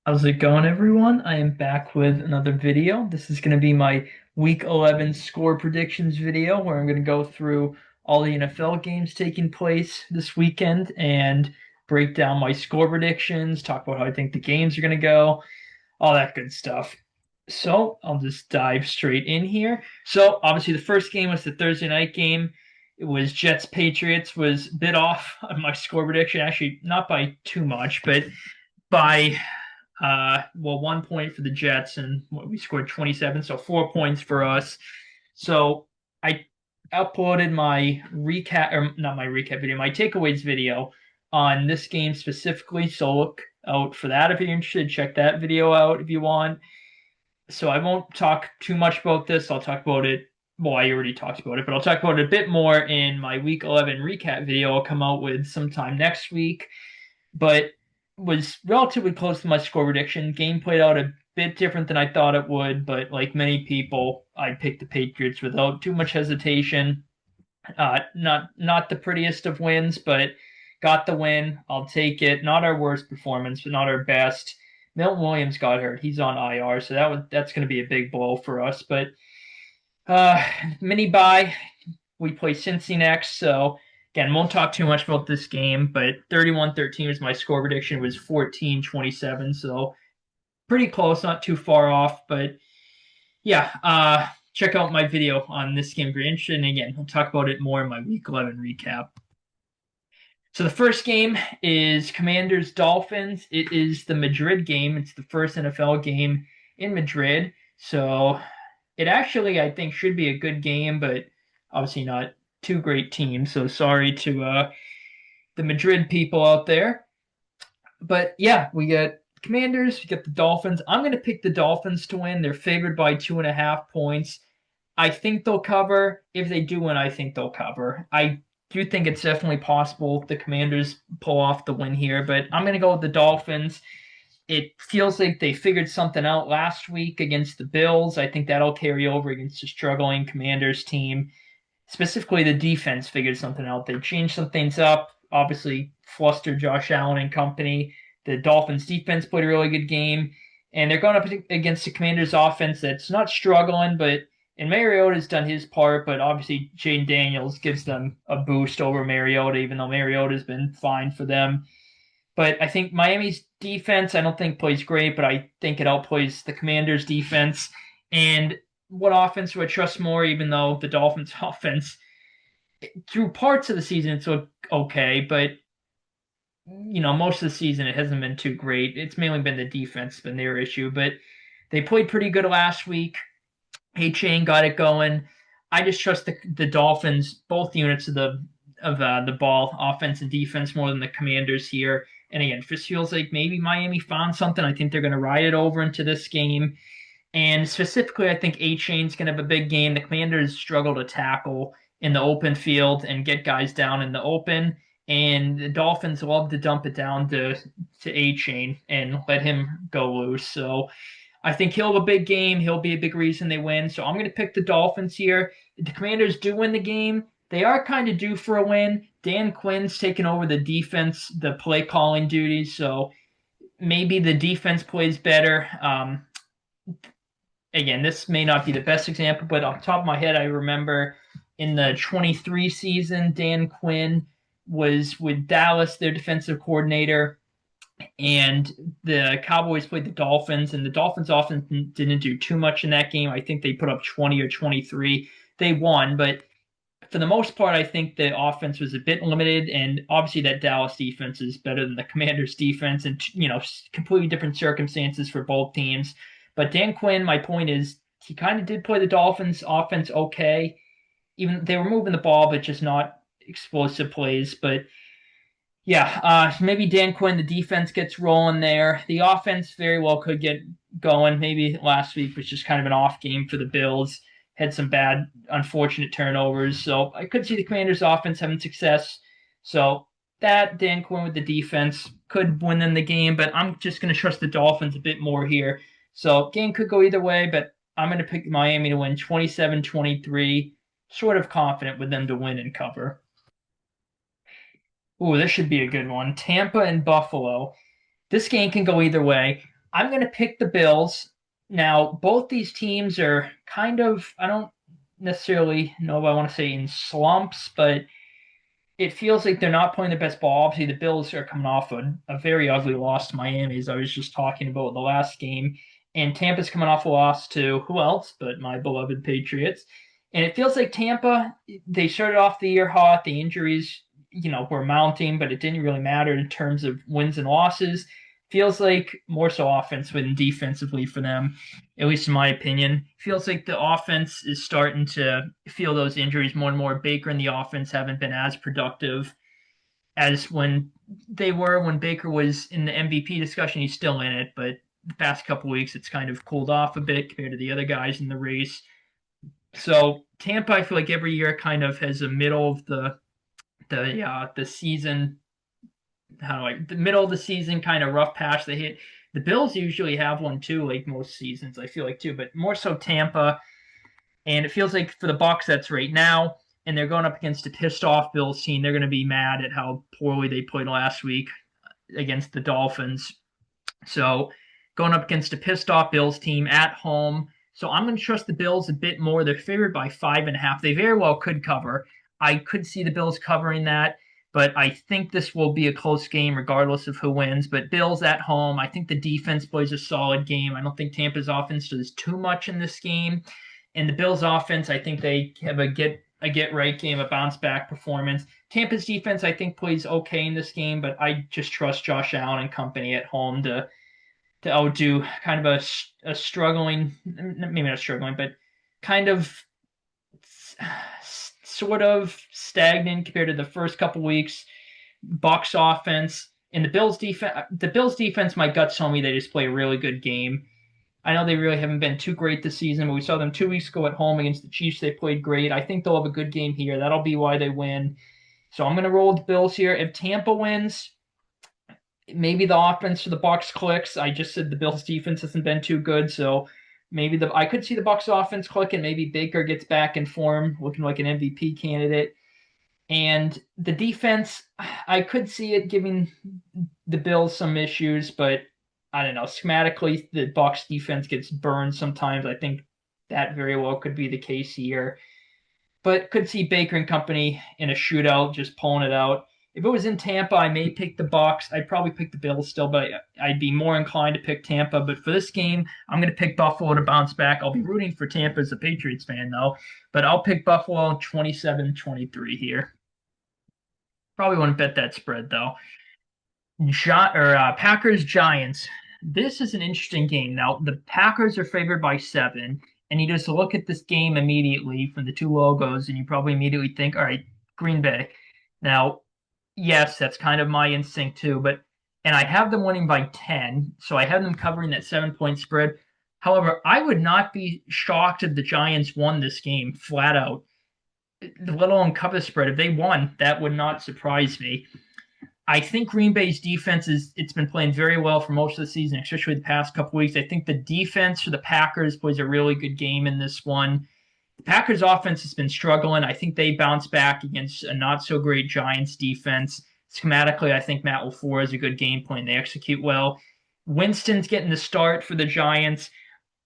How's it going, everyone? I am back with another video. This is going to be my Week 11 score predictions video where I'm going to go through all the NFL games taking place this weekend and break down my score predictions, talk about how I think the games are going to go, all that good stuff. So I'll just dive straight in here. So obviously the first game was the Thursday night game. It was Jets Patriots, was a bit off on my score prediction, actually not by too much, but by 1 point for the Jets, and we scored 27, so 4 points for us. So I uploaded my recap, or not my recap video, my takeaways video on this game specifically. So look out for that if you're interested. Check that video out if you want. So I won't talk too much about this. I'll talk about it. Well, I already talked about it, but I'll talk about it a bit more in my Week 11 recap video. I'll come out with sometime next week, but was relatively close to my score prediction. Game played out a bit different than I thought it would, but like many people, I picked the Patriots without too much hesitation. Not the prettiest of wins, but got the win. I'll take it. Not our worst performance, but not our best. Milton Williams got hurt. He's on IR, so that's going to be a big blow for us. But uh, mini bye. We play Cincy next, so again, won't talk too much about this game, but 31-13 was my score prediction. It was 14-27, so pretty close, not too far off. But yeah, check out my video on this game if you're interested. And again, I'll talk about it more in my Week 11 recap. So the first game is Commanders Dolphins. It is the Madrid game. It's the first NFL game in Madrid. So it actually, I think, should be a good game, but obviously not two great teams. So sorry to the Madrid people out there. But yeah, we got Commanders, we got the Dolphins. I'm going to pick the Dolphins to win. They're favored by 2.5 points. I think they'll cover. If they do win, I think they'll cover. I do think it's definitely possible the Commanders pull off the win here, but I'm going to go with the Dolphins. It feels like they figured something out last week against the Bills. I think that'll carry over against the struggling Commanders team. Specifically, the defense figured something out. They changed some things up. Obviously, flustered Josh Allen and company. The Dolphins defense played a really good game, and they're going up against the Commanders offense that's not struggling, but and Mariota's done his part, but obviously Jane Daniels gives them a boost over Mariota, even though Mariota's been fine for them. But I think Miami's defense, I don't think plays great, but I think it outplays the Commanders' defense. And what offense do I trust more, even though the Dolphins' offense, through parts of the season, it's okay, but most of the season it hasn't been too great. It's mainly been the defense been their issue, but they played pretty good last week. Achane got it going. I just trust the Dolphins, both units of the ball, offense and defense, more than the Commanders here. And again, it just feels like maybe Miami found something. I think they're going to ride it over into this game. And specifically, I think Achane's going to have a big game. The Commanders struggle to tackle in the open field and get guys down in the open. And the Dolphins love to dump it down to Achane and let him go loose. So I think he'll have a big game. He'll be a big reason they win. So I'm going to pick the Dolphins here. If the Commanders do win the game, they are kind of due for a win. Dan Quinn's taken over the defense, the play calling duties. So maybe the defense plays better. Again, this may not be the best example, but off the top of my head, I remember in the 23 season, Dan Quinn was with Dallas, their defensive coordinator, and the Cowboys played the Dolphins, and the Dolphins often didn't do too much in that game. I think they put up 20 or 23. They won, but for the most part, I think the offense was a bit limited, and obviously that Dallas defense is better than the Commanders defense, and completely different circumstances for both teams. But Dan Quinn, my point is, he kind of did play the Dolphins offense okay. Even they were moving the ball, but just not explosive plays. But yeah, maybe Dan Quinn, the defense gets rolling there. The offense very well could get going. Maybe last week was just kind of an off game for the Bills. Had some bad, unfortunate turnovers. So I could see the Commanders' offense having success. So that Dan Quinn with the defense could win them the game, but I'm just going to trust the Dolphins a bit more here. So game could go either way, but I'm going to pick Miami to win 27-23. Sort of confident with them to win and cover. Ooh, this should be a good one. Tampa and Buffalo. This game can go either way. I'm going to pick the Bills. Now, both these teams are kind of, I don't necessarily know if I want to say in slumps, but it feels like they're not playing their best ball. Obviously, the Bills are coming off a very ugly loss to Miami, as I was just talking about in the last game. And Tampa's coming off a loss to who else but my beloved Patriots. And it feels like Tampa, they started off the year hot. The injuries, were mounting, but it didn't really matter in terms of wins and losses. Feels like more so offensively than defensively for them, at least in my opinion. Feels like the offense is starting to feel those injuries more and more. Baker and the offense haven't been as productive as when they were when Baker was in the MVP discussion. He's still in it, but the past couple weeks it's kind of cooled off a bit compared to the other guys in the race. So Tampa, I feel like every year kind of has a middle of the season, the middle of the season kind of rough patch they hit. The Bills usually have one too, like most seasons, I feel like too, but more so Tampa. And it feels like for the Bucs, that's right now. And they're going up against a pissed off Bills team. They're going to be mad at how poorly they played last week against the Dolphins. So going up against a pissed off Bills team at home. So I'm going to trust the Bills a bit more. They're favored by 5.5. They very well could cover. I could see the Bills covering that, but I think this will be a close game regardless of who wins. But Bills at home, I think the defense plays a solid game. I don't think Tampa's offense does too much in this game. And the Bills offense, I think they have a get right game, a bounce back performance. Tampa's defense, I think, plays okay in this game, but I just trust Josh Allen and company at home to outdo kind of a struggling, maybe not struggling, but kind of sort of stagnant compared to the first couple weeks. Bucs offense and the Bills defense. The Bills defense, my guts tell me they just play a really good game. I know they really haven't been too great this season, but we saw them 2 weeks ago at home against the Chiefs. They played great. I think they'll have a good game here. That'll be why they win. So I'm going to roll with the Bills here. If Tampa wins, maybe the offense for the Bucs clicks. I just said the Bills defense hasn't been too good, so maybe I could see the Bucs offense click, and maybe Baker gets back in form, looking like an MVP candidate. And the defense, I could see it giving the Bills some issues, but I don't know. Schematically, the Bucs defense gets burned sometimes. I think that very well could be the case here. But could see Baker and company in a shootout, just pulling it out. If it was in Tampa, I may pick the Bucs. I'd probably pick the Bills still, but I'd be more inclined to pick Tampa. But for this game, I'm going to pick Buffalo to bounce back. I'll be rooting for Tampa as a Patriots fan, though. But I'll pick Buffalo 27-23 here. Probably wouldn't bet that spread, though. Packers Giants. This is an interesting game. Now the Packers are favored by 7, and you just look at this game immediately from the two logos, and you probably immediately think, all right, Green Bay. Now, yes, that's kind of my instinct too, and I have them winning by 10, so I have them covering that 7-point spread. However, I would not be shocked if the Giants won this game flat out, let alone cover spread. If they won, that would not surprise me. I think Green Bay's defense it's been playing very well for most of the season, especially the past couple weeks. I think the defense for the Packers plays a really good game in this one. The Packers offense has been struggling. I think they bounce back against a not so great Giants defense. Schematically, I think Matt LaFleur has a good game plan. They execute well. Winston's getting the start for the Giants.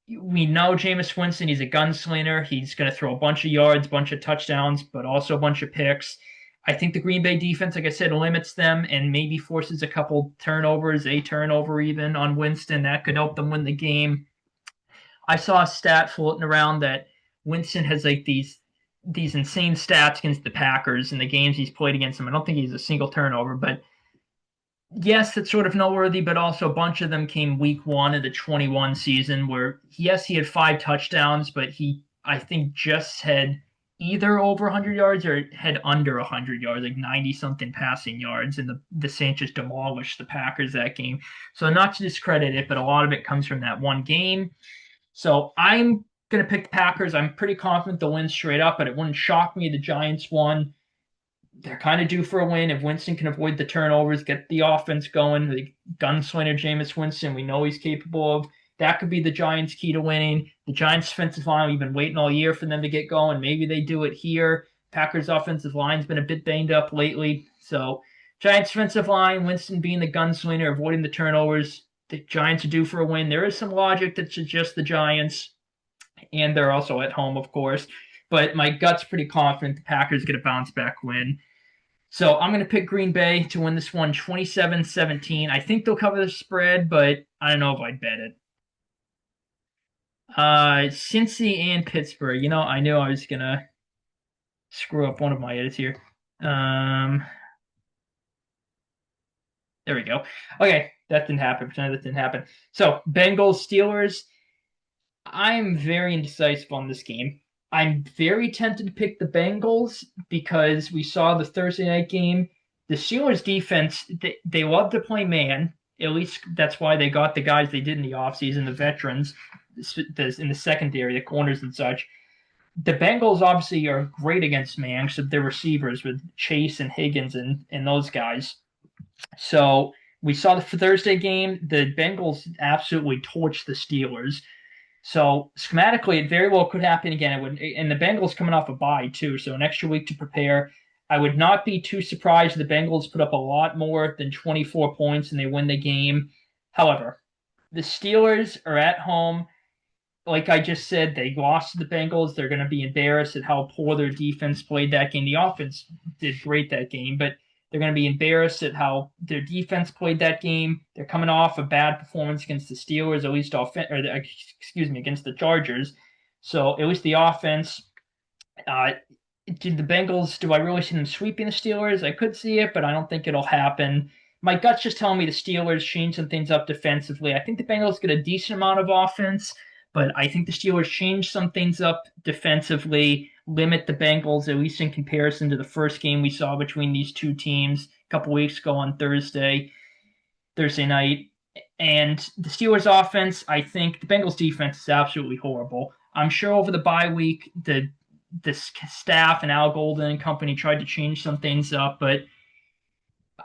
We know Jameis Winston, he's a gunslinger. He's going to throw a bunch of yards, bunch of touchdowns, but also a bunch of picks. I think the Green Bay defense, like I said, limits them and maybe forces a couple turnovers, a turnover even on Winston. That could help them win the game. I saw a stat floating around that Winston has like these insane stats against the Packers in the games he's played against them. I don't think he's a single turnover, but yes, it's sort of noteworthy, but also a bunch of them came week 1 of the 21 season where, yes, he had 5 touchdowns, but he, I think, just had either over 100 yards or had under 100 yards, like 90-something passing yards, and the Saints just demolished the Packers that game. So not to discredit it, but a lot of it comes from that one game. So I'm going to pick the Packers. I'm pretty confident they'll win straight up, but it wouldn't shock me the Giants won. They're kind of due for a win. If Winston can avoid the turnovers, get the offense going, the gunslinger Jameis Winston, we know he's capable of. That could be the Giants' key to winning. The Giants' offensive line, we've been waiting all year for them to get going. Maybe they do it here. Packers' offensive line's been a bit banged up lately. So Giants' offensive line, Winston being the gunslinger, avoiding the turnovers, the Giants are due for a win. There is some logic that suggests the Giants, and they're also at home, of course. But my gut's pretty confident the Packers get a bounce back win. So I'm going to pick Green Bay to win this one 27-17. I think they'll cover the spread, but I don't know if I'd bet it. Cincy and Pittsburgh. I knew I was going to screw up one of my edits here. There we go. Okay, that didn't happen. Pretend that didn't happen. So, Bengals, Steelers. I'm very indecisive on this game. I'm very tempted to pick the Bengals because we saw the Thursday night game. The Steelers defense, they love to play man. At least that's why they got the guys they did in the offseason, the veterans in the secondary, the corners and such. The Bengals obviously are great against man, except their receivers with Chase and Higgins and those guys. So we saw the Thursday game. The Bengals absolutely torched the Steelers. So schematically, it very well could happen again. It would, and the Bengals coming off a bye too, so an extra week to prepare. I would not be too surprised if the Bengals put up a lot more than 24 points and they win the game. However, the Steelers are at home. Like I just said, they lost to the Bengals. They're going to be embarrassed at how poor their defense played that game. The offense did great that game, but they're going to be embarrassed at how their defense played that game. They're coming off a bad performance against the Steelers, at least against the Chargers. So at least the offense. Did the Bengals? Do I really see them sweeping the Steelers? I could see it, but I don't think it'll happen. My gut's just telling me the Steelers change some things up defensively. I think the Bengals get a decent amount of offense, but I think the Steelers change some things up defensively, limit the Bengals, at least in comparison to the first game we saw between these two teams a couple weeks ago on Thursday night. And the Steelers offense, I think the Bengals defense is absolutely horrible. I'm sure over the bye week, the staff and Al Golden and company tried to change some things up, but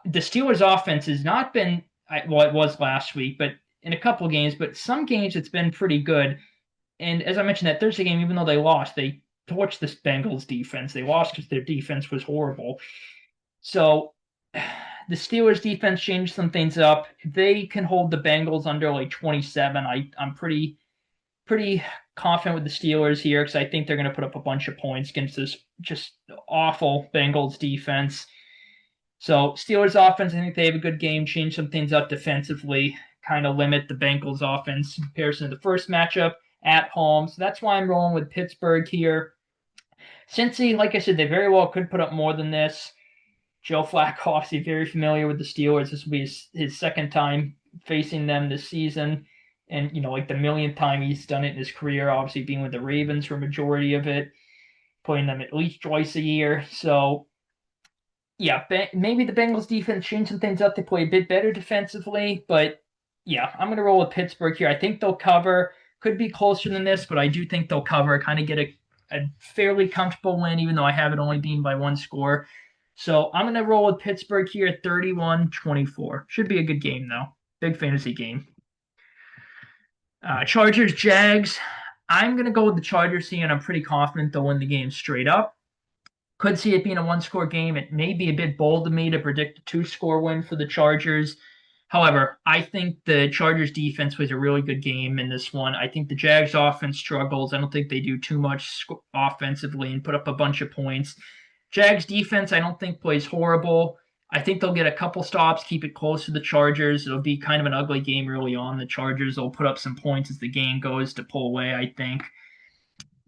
the Steelers offense has not been, well, it was last week, but in a couple of games, but some games it's been pretty good. And as I mentioned, that Thursday game, even though they lost, they torched this Bengals defense. They lost because their defense was horrible. So the Steelers defense changed some things up. If they can hold the Bengals under like 27, I'm pretty confident with the Steelers here because I think they're going to put up a bunch of points against this just awful Bengals defense. So Steelers offense, I think they have a good game, change some things up defensively, kind of limit the Bengals offense in comparison to the first matchup at home. So that's why I'm rolling with Pittsburgh here. Cincy, like I said, they very well could put up more than this. Joe Flacco, obviously very familiar with the Steelers. This will be his second time facing them this season. And, like the millionth time he's done it in his career, obviously being with the Ravens for a majority of it, playing them at least twice a year. So, yeah, maybe the Bengals defense changed some things up. They play a bit better defensively. But, yeah, I'm going to roll with Pittsburgh here. I think they'll cover. Could be closer than this, but I do think they'll cover, kind of get a fairly comfortable win, even though I have it only being by one score. So I'm going to roll with Pittsburgh here at 31-24. Should be a good game, though. Big fantasy game. Chargers, Jags. I'm going to go with the Chargers here, and I'm pretty confident they'll win the game straight up. Could see it being a one-score game. It may be a bit bold of me to predict a two-score win for the Chargers. However, I think the Chargers defense was a really good game in this one. I think the Jags offense struggles. I don't think they do too much offensively and put up a bunch of points. Jags defense, I don't think plays horrible. I think they'll get a couple stops, keep it close to the Chargers. It'll be kind of an ugly game early on. The Chargers will put up some points as the game goes to pull away, I think.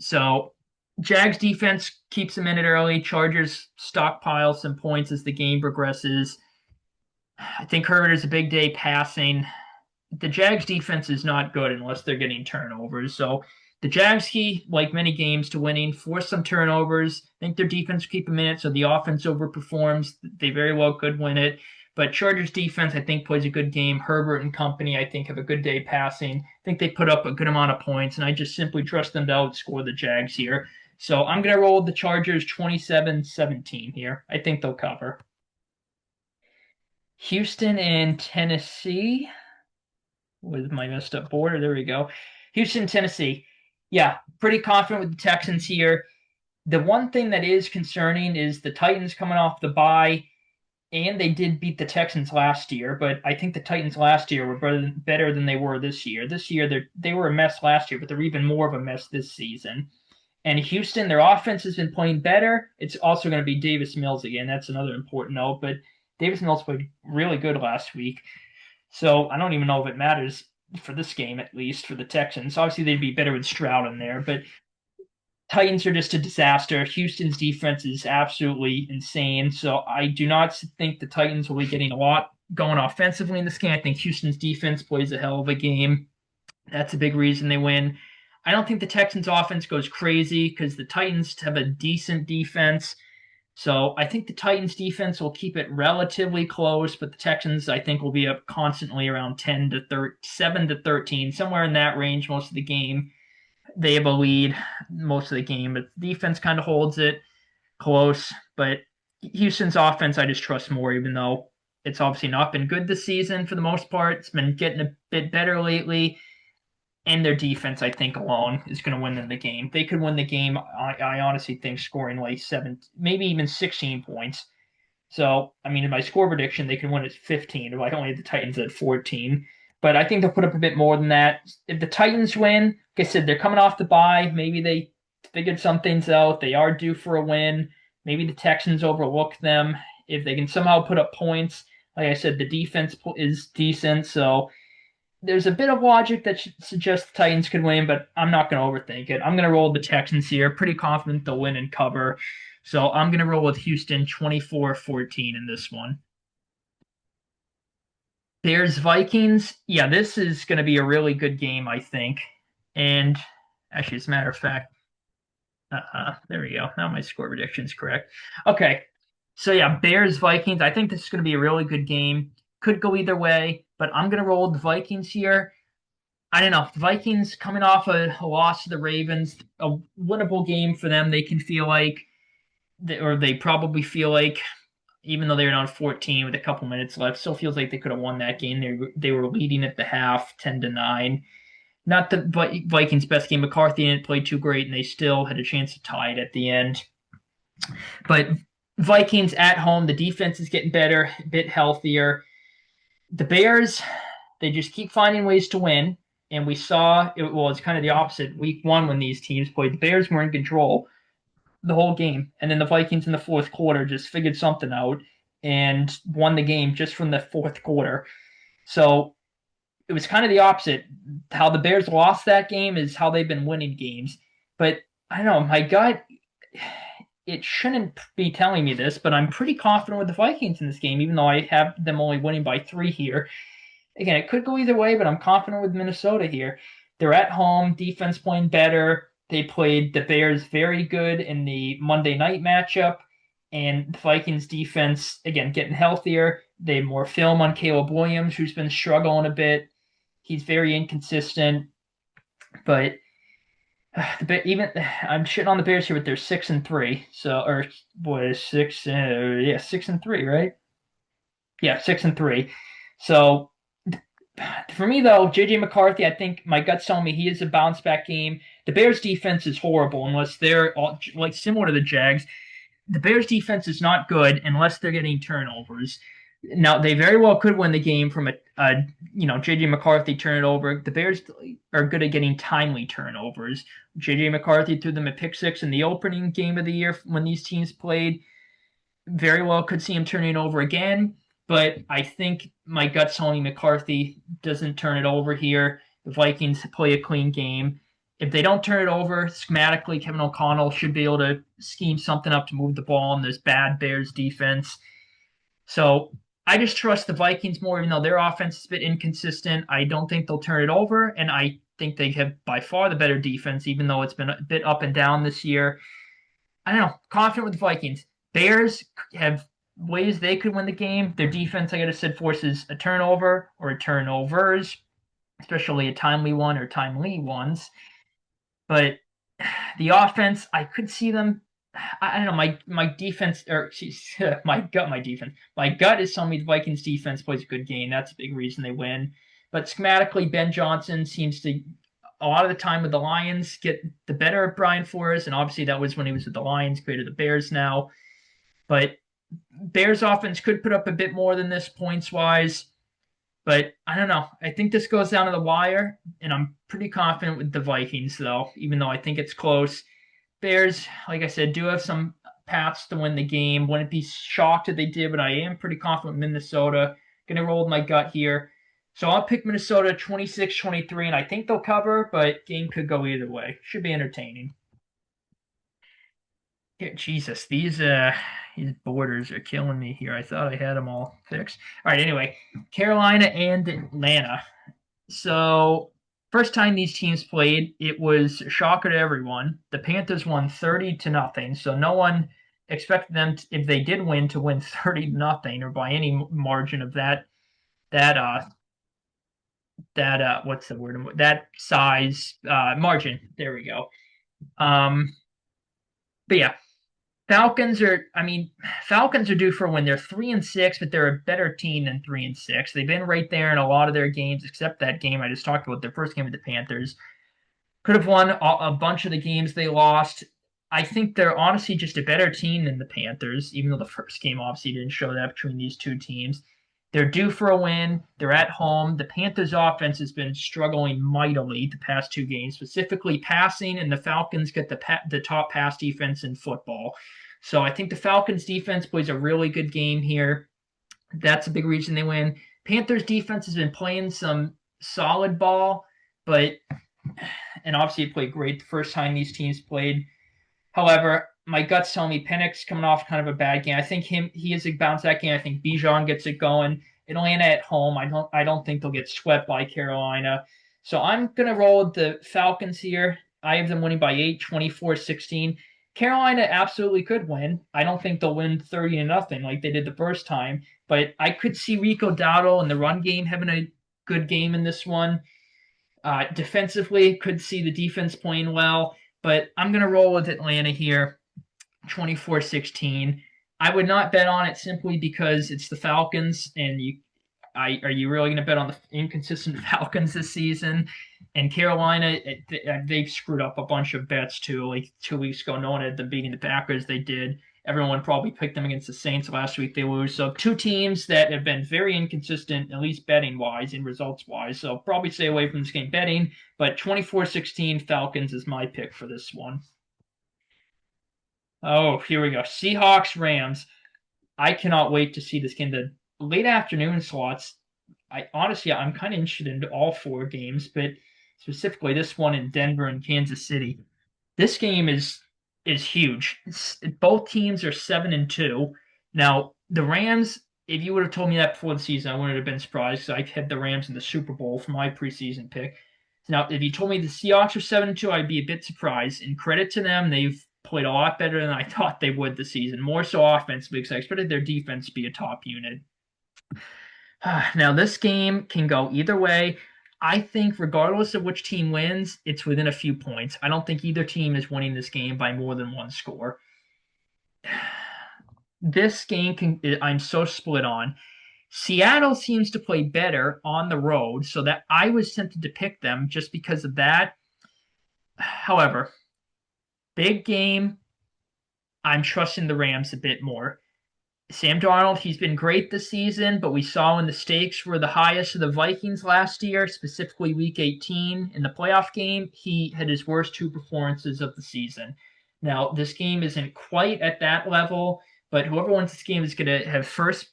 So Jags defense keeps them in it early. Chargers stockpile some points as the game progresses. I think Herbert is a big day passing. The Jags defense is not good unless they're getting turnovers. So the Jags key, like many games to winning, force some turnovers. I think their defense keep them in it, so the offense overperforms. They very well could win it. But Chargers defense, I think, plays a good game. Herbert and company, I think, have a good day passing. I think they put up a good amount of points, and I just simply trust them to outscore the Jags here. So I'm going to roll with the Chargers 27-17 here. I think they'll cover. Houston and Tennessee with my messed up border. There we go. Houston, Tennessee. Yeah, pretty confident with the Texans here. The one thing that is concerning is the Titans coming off the bye. And they did beat the Texans last year, but I think the Titans last year were better than they were this year. This year they were a mess last year, but they're even more of a mess this season. And Houston, their offense has been playing better. It's also going to be Davis Mills again. That's another important note. But Davis Mills played really good last week. So I don't even know if it matters for this game, at least for the Texans. Obviously, they'd be better with Stroud in there. But Titans are just a disaster. Houston's defense is absolutely insane. So I do not think the Titans will be getting a lot going offensively in this game. I think Houston's defense plays a hell of a game. That's a big reason they win. I don't think the Texans offense goes crazy because the Titans have a decent defense. So I think the Titans defense will keep it relatively close, but the Texans I think will be up constantly around 10 to 13, 7 to 13, somewhere in that range most of the game. They have a lead most of the game, but the defense kind of holds it close. But Houston's offense I just trust more, even though it's obviously not been good this season for the most part. It's been getting a bit better lately. And their defense, I think, alone is going to win them the game. They could win the game, I honestly think, scoring like 7, maybe even 16 points. So, I mean, in my score prediction, they could win at 15. If I only had the Titans at 14. But I think they'll put up a bit more than that. If the Titans win, like I said, they're coming off the bye. Maybe they figured some things out. They are due for a win. Maybe the Texans overlook them. If they can somehow put up points, like I said, the defense is decent. So there's a bit of logic that suggests the Titans could win, but I'm not going to overthink it. I'm going to roll the Texans here. Pretty confident they'll win and cover. So I'm going to roll with Houston 24-14 in this one. Bears Vikings. Yeah, this is going to be a really good game, I think. And actually, as a matter of fact, there we go. Now my score prediction is correct. Okay. So yeah, Bears Vikings. I think this is going to be a really good game. Could go either way, but I'm going to roll the Vikings here. I don't know. The Vikings coming off a loss to the Ravens, a winnable game for them. They can feel like, or they probably feel like, even though they were down 14 with a couple minutes left, still feels like they could have won that game. They were leading at the half, 10-9. Not the Vikings' best game. McCarthy didn't play too great, and they still had a chance to tie it at the end. But Vikings at home, the defense is getting better, a bit healthier. The Bears, they just keep finding ways to win. And we saw it was kind of the opposite. Week 1 when these teams played, the Bears were in control the whole game, and then the Vikings in the fourth quarter just figured something out and won the game just from the fourth quarter. So it was kind of the opposite. How the Bears lost that game is how they've been winning games. But I don't know, my gut, it shouldn't be telling me this, but I'm pretty confident with the Vikings in this game, even though I have them only winning by 3 here. Again, it could go either way, but I'm confident with Minnesota here. They're at home, defense playing better. They played the Bears very good in the Monday night matchup, and the Vikings defense, again, getting healthier. They have more film on Caleb Williams, who's been struggling a bit. He's very inconsistent, but even I'm shitting on the Bears here, but they're 6-3. So, or what is 6? Yeah, 6-3, right? Yeah, 6-3. So for me, though, JJ McCarthy, I think my gut's telling me he is a bounce back game. The Bears defense is horrible unless they're all, like similar to the Jags. The Bears defense is not good unless they're getting turnovers. Now they very well could win the game from a JJ McCarthy turnover. The Bears are good at getting timely turnovers. JJ McCarthy threw them a pick six in the opening game of the year when these teams played. Very well could see him turning over again. But I think my gut's telling me McCarthy doesn't turn it over here. The Vikings play a clean game. If they don't turn it over, schematically, Kevin O'Connell should be able to scheme something up to move the ball in this bad Bears defense. So I just trust the Vikings more, even though their offense is a bit inconsistent. I don't think they'll turn it over, and I think they have by far the better defense, even though it's been a bit up and down this year. I don't know. Confident with the Vikings. Bears have ways they could win the game. Their defense, like I just said, forces a turnover or turnovers, especially a timely one or timely ones. But the offense, I could see them. I don't know. My defense, or my defense. My gut is telling me the Vikings defense plays a good game. That's a big reason they win. But schematically, Ben Johnson seems to a lot of the time with the Lions get the better of Brian Flores, and obviously that was when he was with the Lions, created the Bears now. But Bears offense could put up a bit more than this points wise, but I don't know. I think this goes down to the wire, and I'm pretty confident with the Vikings, though, even though I think it's close. Bears, like I said, do have some paths to win the game. Wouldn't be shocked if they did, but I am pretty confident with Minnesota. Gonna roll with my gut here. So I'll pick Minnesota 26-23, and I think they'll cover, but game could go either way. Should be entertaining. Yeah, Jesus, these borders are killing me here. I thought I had them all fixed. All right, anyway, Carolina and Atlanta. So first time these teams played, it was a shocker to everyone. The Panthers won 30-0, so no one expected them to, if they did win, to win 30-0 or by any margin of that what's the word, that size margin. There we go. But yeah, Falcons are due for a win. They're 3-6, but they're a better team than 3-6. They've been right there in a lot of their games, except that game I just talked about, their first game with the Panthers. Could have won a bunch of the games they lost. I think they're honestly just a better team than the Panthers, even though the first game obviously didn't show that between these two teams. They're due for a win. They're at home. The Panthers' offense has been struggling mightily the past two games, specifically passing, and the Falcons get the top pass defense in football. So I think the Falcons' defense plays a really good game here. That's a big reason they win. Panthers' defense has been playing some solid ball, and obviously it played great the first time these teams played. However, my gut's telling me Penix coming off kind of a bad game. I think he is a bounce back game. I think Bijan gets it going. Atlanta at home. I don't think they'll get swept by Carolina. So I'm gonna roll with the Falcons here. I have them winning by 8, 24-16. Carolina absolutely could win. I don't think they'll win 30-0 like they did the first time, but I could see Rico Dowdle and the run game having a good game in this one. Defensively, could see the defense playing well, but I'm going to roll with Atlanta here, 24-16. I would not bet on it simply because it's the Falcons, and are you really going to bet on the inconsistent Falcons this season? And Carolina, they've screwed up a bunch of bets too. Like 2 weeks ago, no one had them beating the Packers. They did. Everyone probably picked them against the Saints last week. They lose. So two teams that have been very inconsistent, at least betting wise and results wise. So probably stay away from this game betting. But 24-16 Falcons is my pick for this one. Oh, here we go. Seahawks Rams. I cannot wait to see this game. The late afternoon slots. I'm kind of interested in all four games, but specifically this one in Denver and Kansas City. This game is huge. Both teams are 7-2. Now the Rams, if you would have told me that before the season, I wouldn't have been surprised because I had the Rams in the Super Bowl for my preseason pick. Now, if you told me the Seahawks are 7-2, I'd be a bit surprised. And credit to them, they've played a lot better than I thought they would this season. More so offensively because I expected their defense to be a top unit. Now, this game can go either way. I think regardless of which team wins, it's within a few points. I don't think either team is winning this game by more than one score. This game I'm so split on. Seattle seems to play better on the road, so that I was tempted to pick them just because of that. However, big game, I'm trusting the Rams a bit more. Sam Darnold, he's been great this season, but we saw when the stakes were the highest of the Vikings last year, specifically Week 18 in the playoff game, he had his worst two performances of the season. Now, this game isn't quite at that level, but whoever wins this game is going to have first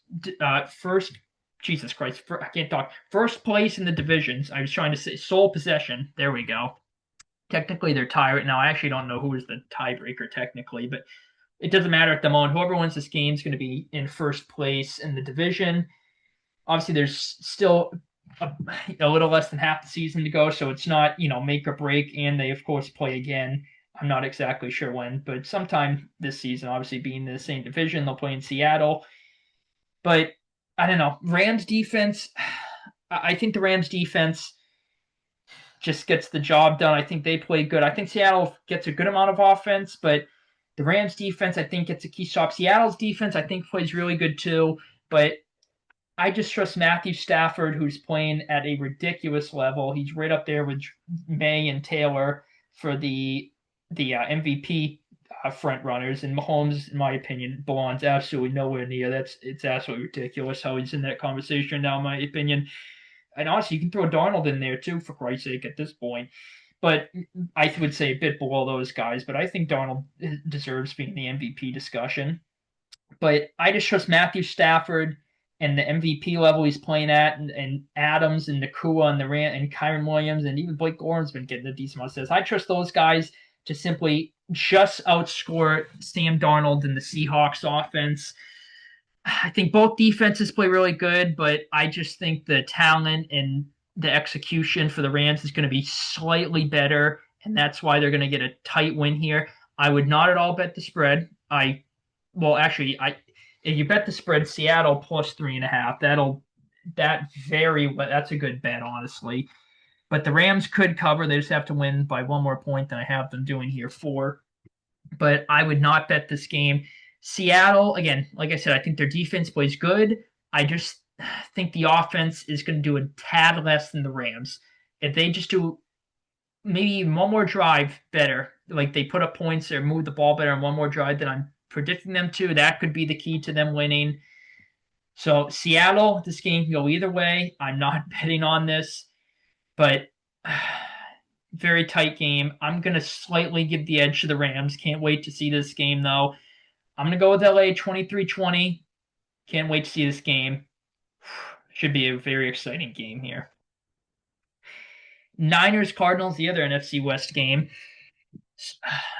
Jesus Christ, I can't talk. First place in the divisions. I was trying to say sole possession. There we go. Technically, they're tied right now. I actually don't know who is the tiebreaker technically, but it doesn't matter at the moment. Whoever wins this game is going to be in first place in the division. Obviously, there's still a little less than half the season to go, so it's not, make or break. And they, of course, play again. I'm not exactly sure when, but sometime this season, obviously being in the same division, they'll play in Seattle. But I don't know. Rams defense, I think the Rams defense just gets the job done. I think they play good. I think Seattle gets a good amount of offense, but the Rams defense, I think, gets a key stop. Seattle's defense, I think, plays really good too. But I just trust Matthew Stafford, who's playing at a ridiculous level. He's right up there with May and Taylor for the MVP front runners, and Mahomes, in my opinion, belongs absolutely nowhere near. It's absolutely ridiculous how he's in that conversation now, in my opinion. And honestly, you can throw Darnold in there too, for Christ's sake, at this point. But I would say a bit below those guys. But I think Darnold deserves being in the MVP discussion. But I just trust Matthew Stafford and the MVP level he's playing at, and Adams and Nakua and and Kyren Williams, and even Blake Gorham's been getting a decent amount of says. I trust those guys to simply just outscore Sam Darnold and the Seahawks offense. I think both defenses play really good, but I just think the talent and the execution for the Rams is going to be slightly better, and that's why they're going to get a tight win here. I would not at all bet the spread. If you bet the spread, Seattle plus 3.5. That's a good bet, honestly. But the Rams could cover. They just have to win by one more point than I have them doing here, 4. But I would not bet this game. Seattle, again, like I said, I think their defense plays good. I just think the offense is going to do a tad less than the Rams. If they just do maybe one more drive better, like they put up points or move the ball better on one more drive than I'm predicting them to, that could be the key to them winning. So Seattle, this game can go either way. I'm not betting on this, but very tight game. I'm going to slightly give the edge to the Rams. Can't wait to see this game, though. I'm going to go with LA 23-20. Can't wait to see this game. Should be a very exciting game here. Niners Cardinals, the other NFC West game.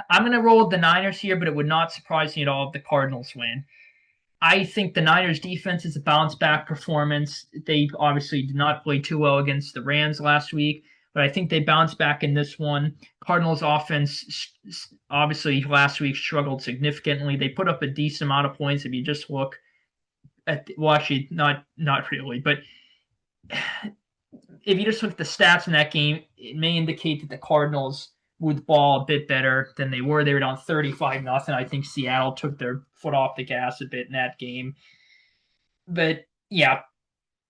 I'm going to roll with the Niners here, but it would not surprise me at all if the Cardinals win. I think the Niners defense is a bounce back performance. They obviously did not play too well against the Rams last week, but I think they bounced back in this one. Cardinals offense obviously last week struggled significantly. They put up a decent amount of points if you just look at, well, actually not really, but if you just look at the stats in that game, it may indicate that the Cardinals moved the ball a bit better than they were. They were down 35-0. I think Seattle took their foot off the gas a bit in that game. But yeah,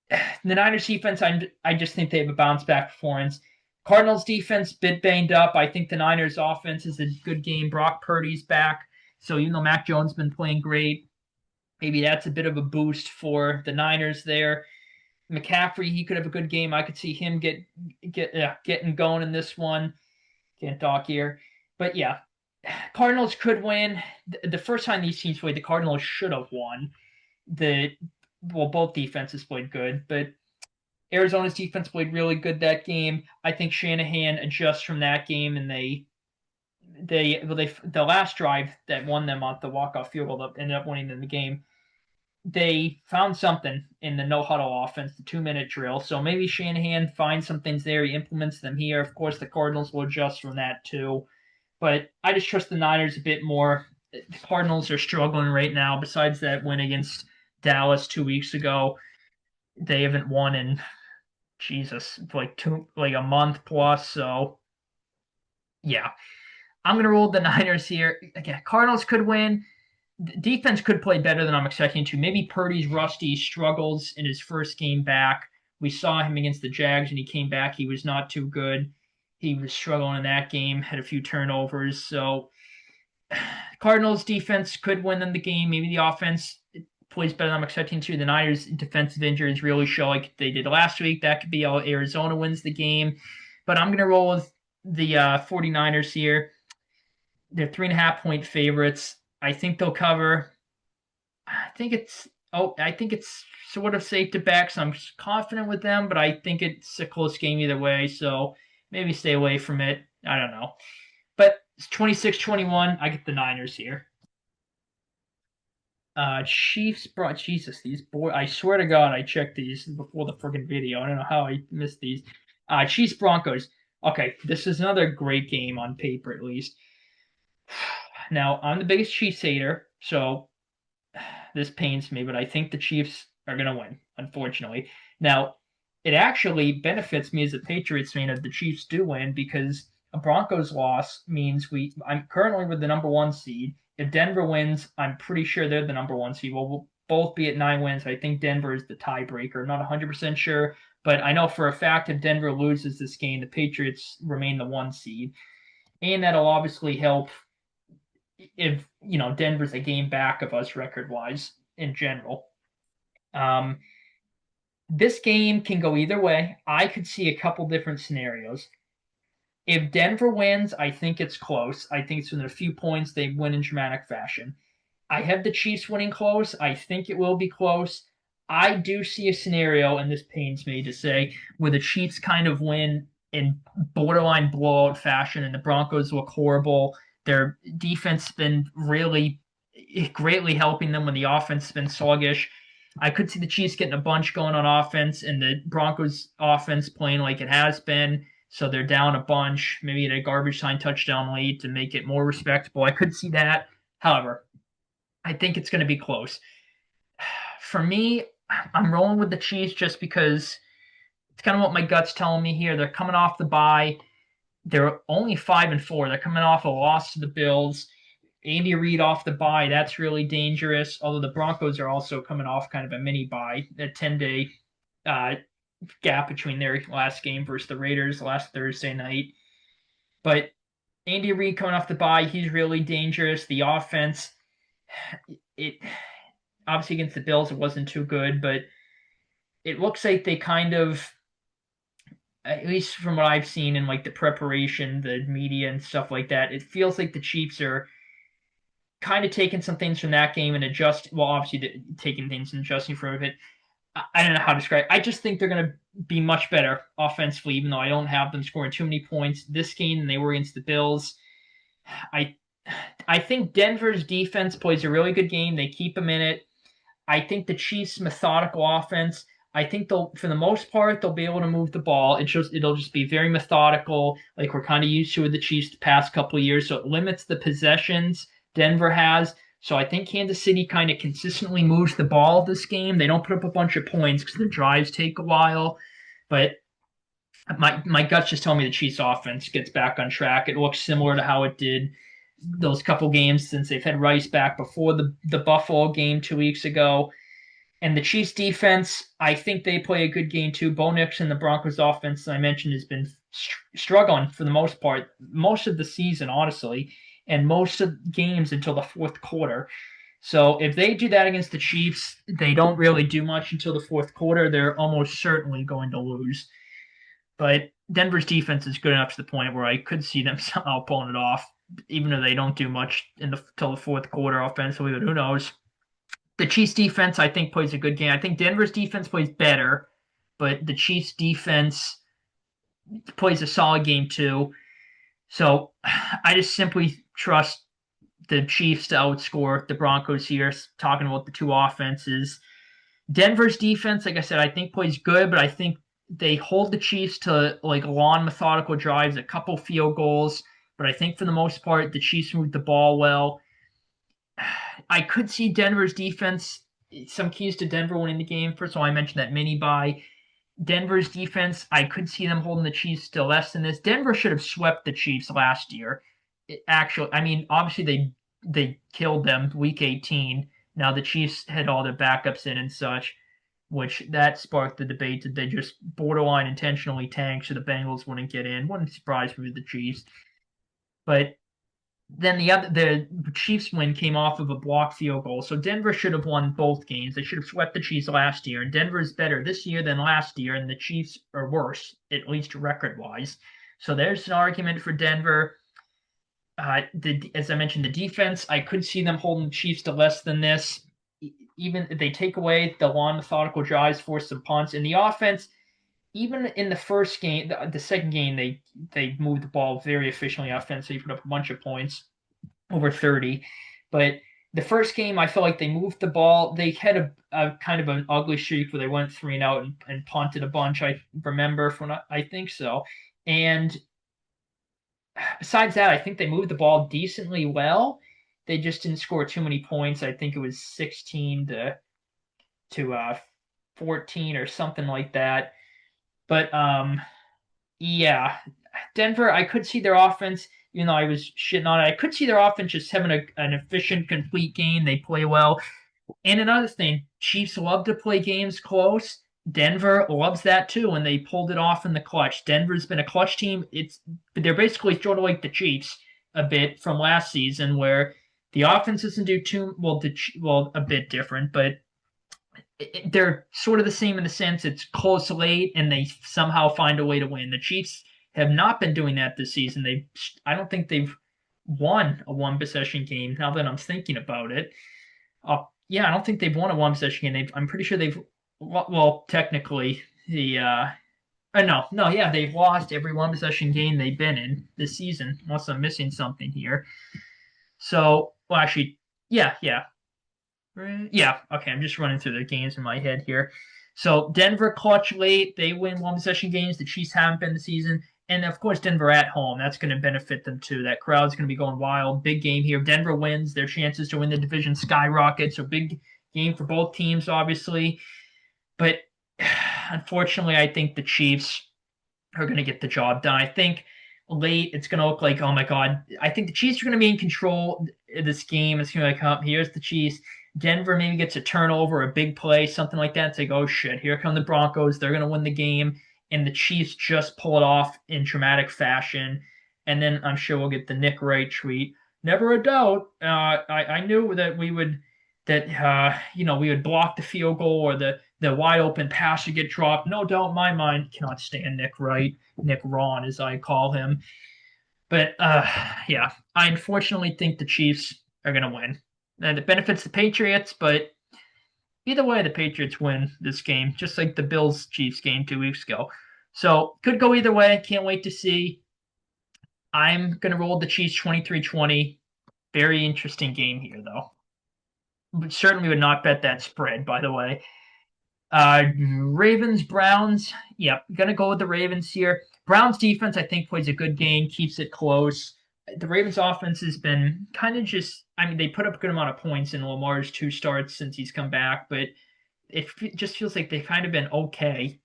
the Niners defense, I just think they have a bounce back performance. Cardinals defense, bit banged up. I think the Niners offense is a good game. Brock Purdy's back. So even though Mac Jones has been playing great, maybe that's a bit of a boost for the Niners there. McCaffrey, he could have a good game. I could see him getting going in this one. Can't talk here. But yeah, Cardinals could win. The first time these teams played, the Cardinals should have won. Both defenses played good, but Arizona's defense played really good that game. I think Shanahan adjusts from that game, and the last drive that won them on the walk-off field goal that ended up winning them the game, they found something in the no-huddle offense, the 2-minute drill. So maybe Shanahan finds some things there. He implements them here. Of course, the Cardinals will adjust from that too. But I just trust the Niners a bit more. The Cardinals are struggling right now. Besides that win against Dallas 2 weeks ago, they haven't won in, Jesus, like a month plus. So, yeah. I'm going to roll the Niners here. Again, Cardinals could win. Defense could play better than I'm expecting to. Maybe Purdy's rusty, struggles in his first game back. We saw him against the Jags, and he came back. He was not too good. He was struggling in that game, had a few turnovers. So Cardinals defense could win them the game. Maybe the offense plays better than I'm expecting to. The Niners defensive injuries really show like they did last week. That could be how Arizona wins the game. But I'm going to roll with the 49ers here. They're 3.5-point favorites. I think they'll cover. I think it's sort of safe to back, so I'm confident with them, but I think it's a close game either way, so maybe stay away from it. I don't know. But it's 26-21. I get the Niners here. Chiefs brought Jesus. These boy, I swear to God, I checked these before the freaking video. I don't know how I missed these. Chiefs Broncos. Okay, this is another great game on paper, at least. Now, I'm the biggest Chiefs hater, so this pains me, but I think the Chiefs are going to win, unfortunately. Now, it actually benefits me as a Patriots fan if the Chiefs do win, because a Broncos loss means I'm currently with the number 1 seed. If Denver wins, I'm pretty sure they're the number 1 seed. We'll both be at 9 wins. I think Denver is the tiebreaker. I'm not 100% sure, but I know for a fact if Denver loses this game, the Patriots remain the 1 seed. And that'll obviously help if Denver's a game back of us record wise in general. Um, this game can go either way. I could see a couple different scenarios. If Denver wins, I think it's close. I think it's within a few points. They win in dramatic fashion. I have the Chiefs winning close. I think it will be close. I do see a scenario, and this pains me to say, where the Chiefs kind of win in borderline blowout fashion, and the Broncos look horrible. Their defense has been really greatly helping them when the offense has been sluggish. I could see the Chiefs getting a bunch going on offense, and the Broncos offense playing like it has been. So they're down a bunch, maybe at a garbage time touchdown late to make it more respectable. I could see that. However, I think it's going to be close. For me, I'm rolling with the Chiefs just because it's kind of what my gut's telling me here. They're coming off the bye. They're only 5-4. They're coming off a loss to the Bills. Andy Reid off the bye. That's really dangerous. Although the Broncos are also coming off kind of a mini bye, a 10-day gap between their last game versus the Raiders last Thursday night. But Andy Reid coming off the bye, he's really dangerous. The offense, it obviously against the Bills, it wasn't too good, but it looks like they kind of, at least from what I've seen in like the preparation, the media and stuff like that, it feels like the Chiefs are kind of taking some things from that game and adjust. Well, obviously taking things and adjusting from it. I don't know how to describe it. I just think they're going to be much better offensively, even though I don't have them scoring too many points this game than they were against the Bills. I I think Denver's defense plays a really good game. They keep them in it. I think the Chiefs' methodical offense. I think they'll, for the most part, they'll be able to move the ball. It'll just be very methodical, like we're kind of used to with the Chiefs the past couple of years. So it limits the possessions Denver has. So I think Kansas City kind of consistently moves the ball this game. They don't put up a bunch of points because the drives take a while, but my guts just tell me the Chiefs offense gets back on track. It looks similar to how it did those couple games since they've had Rice back before the Buffalo game 2 weeks ago. And the Chiefs defense, I think they play a good game too. Bo Nix and the Broncos offense, as I mentioned, has been struggling for the most part, most of the season, honestly, and most of games until the fourth quarter. So if they do that against the Chiefs, they don't really do much until the fourth quarter. They're almost certainly going to lose. But Denver's defense is good enough to the point where I could see them somehow pulling it off, even though they don't do much until the fourth quarter offensively. But who knows? The Chiefs defense, I think, plays a good game. I think Denver's defense plays better, but the Chiefs defense plays a solid game too. So I just simply trust the Chiefs to outscore the Broncos here, talking about the two offenses. Denver's defense, like I said, I think plays good, but I think they hold the Chiefs to like long, methodical drives, a couple field goals. But I think for the most part, the Chiefs move the ball well. I could see Denver's defense, some keys to Denver winning the game. First of all, I mentioned that mini bye. Denver's defense, I could see them holding the Chiefs to less than this. Denver should have swept the Chiefs last year. Actually, I mean, obviously they killed them week 18. Now the Chiefs had all their backups in and such, which that sparked the debate that they just borderline intentionally tanked so the Bengals wouldn't get in. Wouldn't surprise me with the Chiefs. But then the Chiefs win came off of a blocked field goal. So Denver should have won both games. They should have swept the Chiefs last year. And Denver is better this year than last year, and the Chiefs are worse, at least record wise. So there's an argument for Denver. As I mentioned, the defense, I could see them holding the Chiefs to less than this. Even if they take away the long methodical drives, force some punts. In the offense, even in the first game, the second game, they moved the ball very efficiently offensively, put up a bunch of points, over 30. But the first game, I felt like they moved the ball. They had a kind of an ugly streak where they went 3-and-out and punted a bunch. I remember from I think so. And besides that, I think they moved the ball decently well. They just didn't score too many points. I think it was 16 to 14 or something like that. But yeah, Denver, I could see their offense, even though I was shitting on it, I could see their offense just having an efficient, complete game. They play well. And another thing, Chiefs love to play games close. Denver loves that too, and they pulled it off in the clutch. Denver's been a clutch team. They're basically sort of like the Chiefs a bit from last season, where The offense doesn't do too well. Well, a bit different, but they're sort of the same in the sense it's close late and they somehow find a way to win. The Chiefs have not been doing that this season. I don't think they've won a one possession game. Now that I'm thinking about it, yeah, I don't think they've won a one possession game. I'm pretty sure they've. Well, technically, no, yeah, they've lost every one possession game they've been in this season. Unless I'm missing something here. So, well, actually, yeah. Yeah, okay, I'm just running through the games in my head here. So Denver clutch late. They win one possession games. The Chiefs haven't been this season. And of course, Denver at home. That's going to benefit them too. That crowd's going to be going wild. Big game here. Denver wins. Their chances to win the division skyrocket. So big game for both teams, obviously. But unfortunately, I think the Chiefs are going to get the job done. I think late it's going to look like, oh my God. I think the Chiefs are going to be in control of this game. It's going to be like, oh, here's the Chiefs. Denver maybe gets a turnover, a big play, something like that. It's like, oh shit, here come the Broncos. They're going to win the game. And the Chiefs just pull it off in dramatic fashion. And then I'm sure we'll get the Nick Wright tweet. Never a doubt. I knew that we would we would block the field goal or the wide open pass would get dropped. No doubt in my mind. Cannot stand Nick Wright, Nick Ron as I call him. But yeah, I unfortunately think the Chiefs are going to win. And it benefits the Patriots, but either way, the Patriots win this game, just like the Bills-Chiefs game 2 weeks ago. So could go either way. Can't wait to see. I'm going to roll the Chiefs 23-20. Very interesting game here, though. But certainly would not bet that spread, by the way. Ravens, Browns. Yep, going to go with the Ravens here. Browns defense, I think, plays a good game, keeps it close. The Ravens offense has been kind of they put up a good amount of points in Lamar's 2 starts since he's come back, but it just feels like they've kind of been okay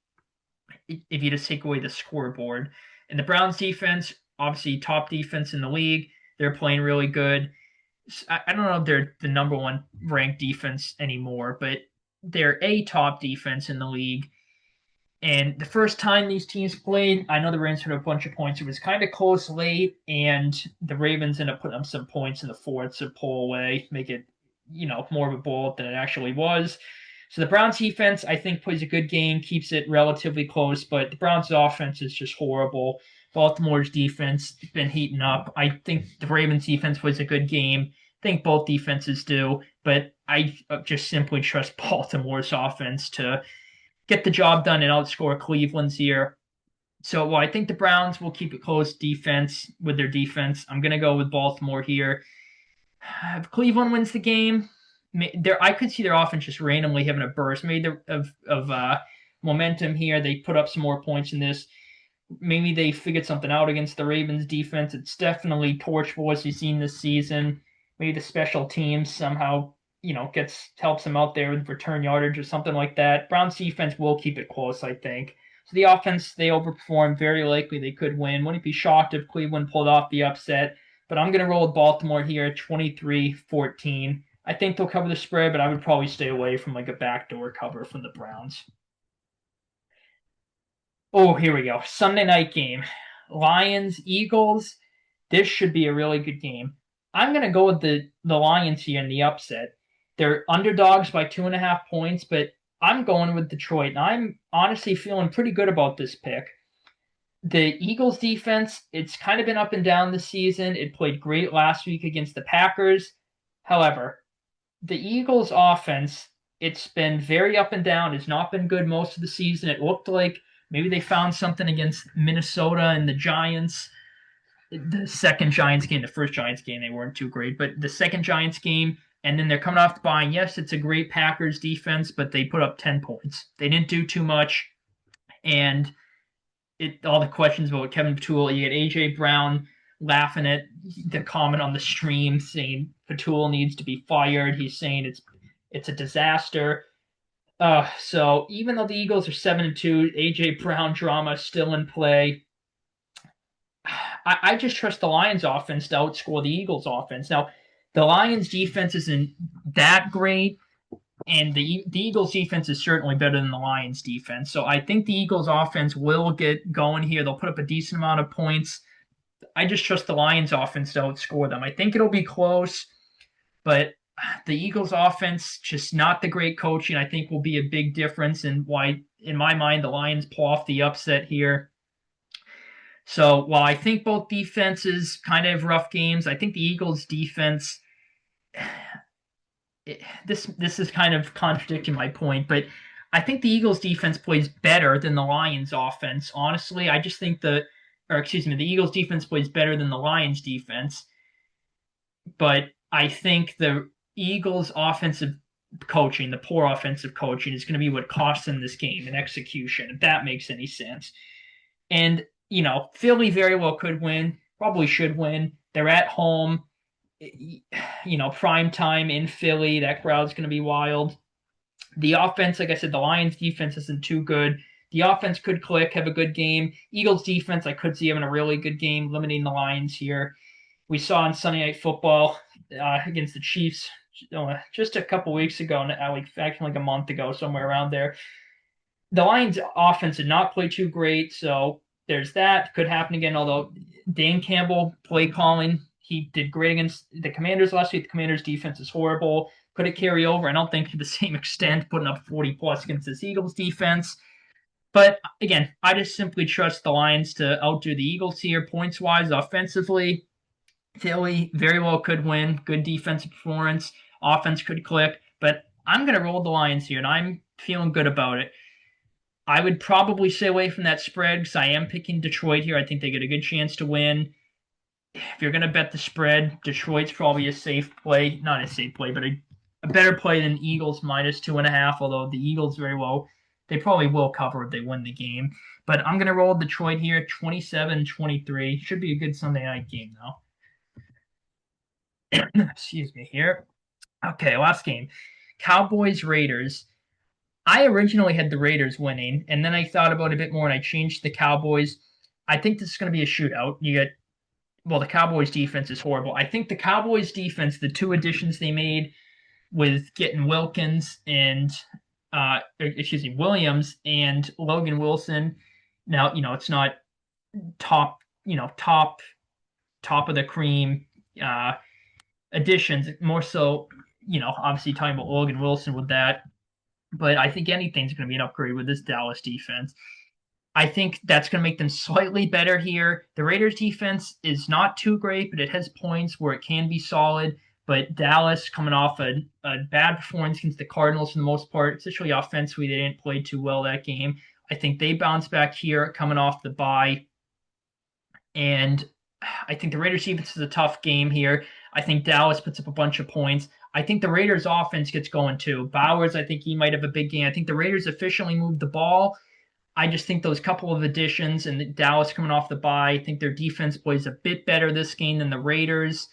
if you just take away the scoreboard. And the Browns defense, obviously top defense in the league. They're playing really good. I don't know if they're the number one ranked defense anymore, but they're a top defense in the league. And the first time these teams played, I know the Ravens put a bunch of points. It was kind of close late, and the Ravens ended up putting up some points in the fourth to pull away, make it, more of a blowout than it actually was. So the Browns defense, I think, plays a good game, keeps it relatively close, but the Browns offense is just horrible. Baltimore's defense has been heating up. I think the Ravens defense plays a good game. I think both defenses do, but I just simply trust Baltimore's offense to get the job done and outscore Cleveland's here. So I think the Browns will keep it close defense with their defense. I'm going to go with Baltimore here. If Cleveland wins the game, I could see their offense just randomly having a burst. Maybe of momentum here. They put up some more points in this. Maybe they figured something out against the Ravens defense. It's definitely torch boys you've seen this season. Maybe the special teams somehow helps them out there with return yardage or something like that. Browns defense will keep it close, I think. So the offense, they overperform. Very likely they could win. Wouldn't be shocked if Cleveland pulled off the upset. But I'm going to roll with Baltimore here, 23-14. I think they'll cover the spread, but I would probably stay away from a backdoor cover from the Browns. Oh, here we go. Sunday night game. Lions, Eagles. This should be a really good game. I'm going to go with the Lions here in the upset. They're underdogs by 2.5 points, but I'm going with Detroit, and I'm honestly feeling pretty good about this pick. The Eagles defense, it's kind of been up and down this season. It played great last week against the Packers. However, the Eagles offense, it's been very up and down. It's not been good most of the season. It looked like maybe they found something against Minnesota and the Giants. The second Giants game, the first Giants game, they weren't too great, but the second Giants game, and then they're coming off the bye. Yes, it's a great Packers defense, but they put up 10 points. They didn't do too much, and all the questions about Kevin Fatul. You get A.J. Brown laughing at the comment on the stream saying Fatul needs to be fired. He's saying it's a disaster. So even though the Eagles are 7-2, A.J. Brown drama still in play. I just trust the Lions offense to outscore the Eagles offense. Now, the Lions defense isn't that great, and the Eagles defense is certainly better than the Lions defense. So I think the Eagles offense will get going here. They'll put up a decent amount of points. I just trust the Lions offense to outscore them. I think it'll be close. But the Eagles offense, just not the great coaching, I think will be a big difference in why, in my mind, the Lions pull off the upset here. So while I think both defenses kind of have rough games, I think the Eagles defense, this is kind of contradicting my point, but I think the Eagles defense plays better than the Lions offense. Honestly, I just think the Eagles defense plays better than the Lions defense, but I think the Eagles offensive coaching, the poor offensive coaching, is going to be what costs them this game in execution, if that makes any sense. And, Philly very well could win, probably should win. They're at home, prime time in Philly. That crowd's going to be wild. The offense, like I said, the Lions defense isn't too good. The offense could click, have a good game. Eagles defense, I could see having a really good game, limiting the Lions here. We saw on Sunday Night Football against the Chiefs just a couple weeks ago, actually like a month ago, somewhere around there. The Lions offense did not play too great, so there's that. Could happen again, although Dan Campbell play calling, he did great against the Commanders last week. The Commanders defense is horrible. Could it carry over? I don't think to the same extent, putting up 40 plus against this Eagles defense. But again, I just simply trust the Lions to outdo the Eagles here points wise offensively. Philly very well could win. Good defensive performance. Offense could click. But I'm going to roll the Lions here, and I'm feeling good about it. I would probably stay away from that spread because I am picking Detroit here. I think they get a good chance to win. If you're going to bet the spread, Detroit's probably a safe play. Not a safe play, but a better play than Eagles minus 2.5, although the Eagles very well, they probably will cover if they win the game. But I'm going to roll Detroit here, 27-23. Should be a good Sunday night game, though. Excuse me here. Okay, last game. Cowboys-Raiders. I originally had the Raiders winning, and then I thought about it a bit more, and I changed the Cowboys. I think this is going to be a shootout. The Cowboys defense is horrible. I think the Cowboys defense, the two additions they made with getting Williams and Logan Wilson. Now, it's not top of the cream additions. More so, obviously talking about Logan Wilson with that. But I think anything's going to be an upgrade with this Dallas defense. I think that's going to make them slightly better here. The Raiders defense is not too great, but it has points where it can be solid. But Dallas coming off a bad performance against the Cardinals for the most part, especially offensively, they didn't play too well that game. I think they bounce back here coming off the bye. And I think the Raiders defense is a tough game here. I think Dallas puts up a bunch of points. I think the Raiders offense gets going too. Bowers, I think he might have a big game. I think the Raiders efficiently moved the ball. I just think those couple of additions and Dallas coming off the bye, I think their defense plays a bit better this game than the Raiders.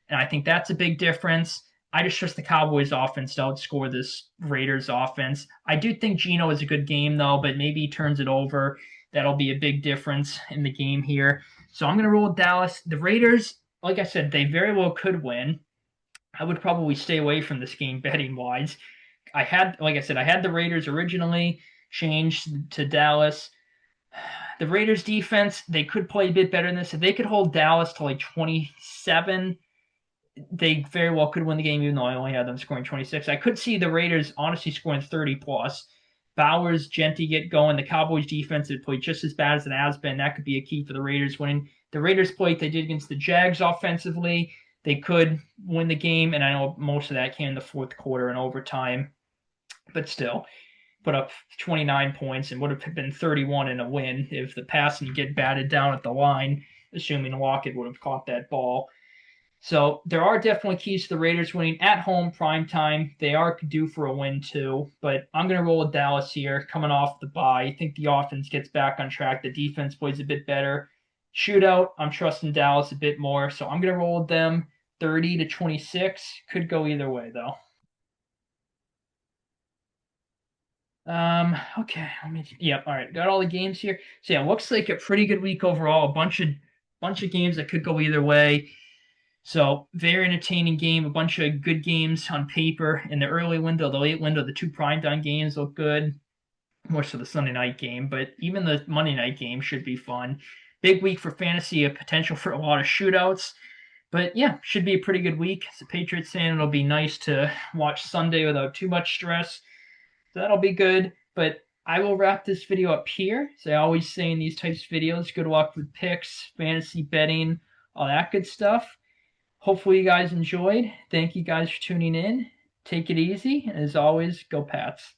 And I think that's a big difference. I just trust the Cowboys offense to outscore this Raiders offense. I do think Geno is a good game though, but maybe he turns it over. That'll be a big difference in the game here. So I'm going to roll with Dallas. The Raiders, like I said, they very well could win. I would probably stay away from this game betting wise. Like I said, I had the Raiders originally changed to Dallas. The Raiders defense, they could play a bit better than this. If they could hold Dallas to like 27, they very well could win the game, even though I only had them scoring 26. I could see the Raiders honestly scoring 30 plus. Bowers, Genty get going. The Cowboys defense had played just as bad as it has been. That could be a key for the Raiders winning. The Raiders played they did against the Jags offensively. They could win the game, and I know most of that came in the fourth quarter and overtime. But still, put up 29 points and would have been 31 in a win if the passing get batted down at the line, assuming Lockett would have caught that ball. So there are definitely keys to the Raiders winning at home, prime time. They are due for a win too, but I'm going to roll with Dallas here, coming off the bye. I think the offense gets back on track. The defense plays a bit better. Shootout, I'm trusting Dallas a bit more, so I'm going to roll with them 30-26. Could go either way though. Okay, all right, got all the games here. So yeah, looks like a pretty good week overall. A bunch of games that could go either way. So very entertaining game. A bunch of good games on paper in the early window, the late window. The two primetime games look good. More so the Sunday night game, but even the Monday night game should be fun. Big week for fantasy, a potential for a lot of shootouts. But yeah, should be a pretty good week. As a Patriots fan, it'll be nice to watch Sunday without too much stress. So that'll be good. But I will wrap this video up here. As I always say in these types of videos, good luck with picks, fantasy betting, all that good stuff. Hopefully you guys enjoyed. Thank you guys for tuning in. Take it easy. And as always, go Pats.